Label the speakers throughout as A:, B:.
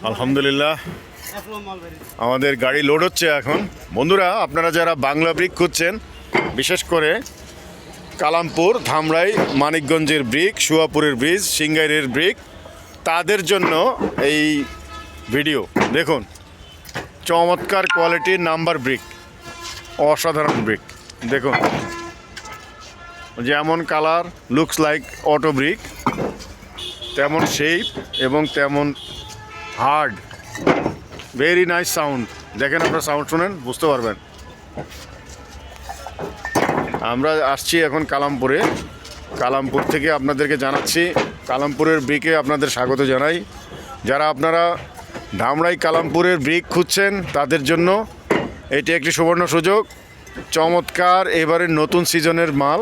A: আলহামদুলিল্লাহ আমাদের গাড়ি লোড হচ্ছে এখন। বন্ধুরা, আপনারা যারা বাংলা ব্রিক খুঁজছেন, বিশেষ করে কালামপুর, ধামরাই, মানিকগঞ্জের ব্রিক, সুয়াপুরের ব্রিজ, সিংগাইরের ব্রিক, তাদের জন্য এই ভিডিও দেখুন। চমৎকার কোয়ালিটির নাম্বার ব্রিক, অসাধারণ ব্রিক দেখুন। যেমন colour, looks like auto brick, তেমন শেপ এবং তেমন হার্ড, ভেরি নাইস সাউন্ড। দেখেন, আপনারা সাউন্ড শুনেন বুঝতে পারবেন। আমরা আসছি এখন কালামপুরে। কালামপুর থেকে আপনাদেরকে জানাচ্ছি, কালামপুরের ব্রিকে আপনাদের স্বাগত জানাই। যারা আপনারা ধামরাই কালামপুরের ব্রিক খুঁজছেন, তাদের জন্য এটি একটি সুবর্ণ সুযোগ। চমৎকার এবারের নতুন সিজনের মাল,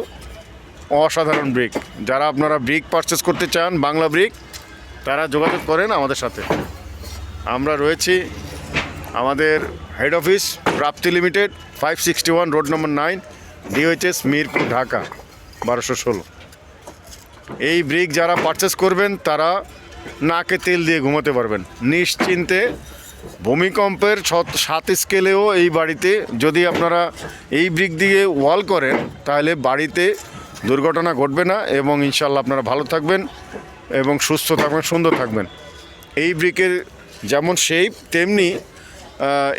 A: অসাধারণ ব্রিক। যারা আপনারা ব্রিক পারচেস করতে চান, বাংলা ব্রিক, তারা যোগাযোগ করেন আমাদের সাথে। আমরা রয়েছি আমাদের হেড অফিস প্রাপ্তি limited, 561 road number 9, DOHS, Mirpur, Dhaka 1216। এই ব্রিক যারা পারচেস করবেন, তারা নাকে তেল দিয়ে ঘুমাতে পারবেন নিশ্চিন্তে। ভূমিকম্পের 7 স্কেলেও এই বাড়িতে যদি আপনারা এই ব্রিক দিয়ে ওয়াল করেন, তাহলে বাড়িতে দুর্ঘটনা ঘটবে না এবং ইনশাল্লাহ আপনারা ভালো থাকবেন এবং সুস্থ থাকবেন, সুন্দর থাকবেন। এই ব্রিকের যেমন শেপ, তেমনি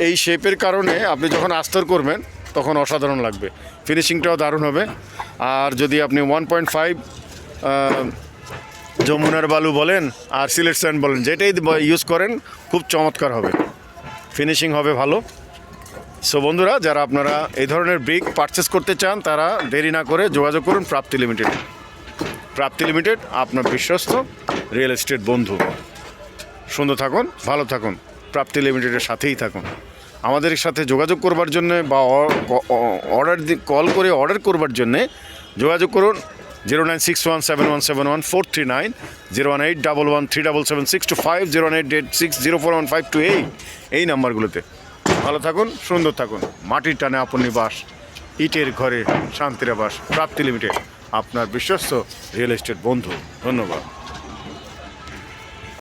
A: এই শেপের কারণে আপনি যখন আস্তর করবেন তখন অসাধারণ লাগবে, ফিনিশিংটাও দারুণ হবে। আর যদি আপনি 1.5 যমুনার বালু বলেন আর সিলেট স্যান্ড বলেন, যেটাই ইউজ করেন, খুব চমৎকার হবে, ফিনিশিং হবে ভালো। সো বন্ধুরা, যারা আপনারা এই ধরনের ব্রিক পারচেস করতে চান, তারা দেরি না করে যোগাযোগ করুন প্রাপ্তি লিমিটেড। প্রাপ্তি লিমিটেড আপনার বিশ্বস্ত রিয়েল এস্টেট বন্ধু। সুন্দর থাকুন, ভালো থাকুন, প্রাপ্তি লিমিটেডের সাথেই থাকুন। আমাদের সাথে যোগাযোগ করবার জন্য বা কল করে অর্ডার করবার জন্যে যোগাযোগ করুন 09617171439, 01811377625, 01886041528, এই নাম্বারগুলোতে। ভালো থাকুন, সুন্দর থাকুন। মাটির টানে আপন নিবাস, ইটের ঘরে শান্তির আবাস। প্রাপ্তি লিমিটেড আপনার বিশ্বস্ত রিয়েল এস্টেট বন্ধু। ধন্যবাদ।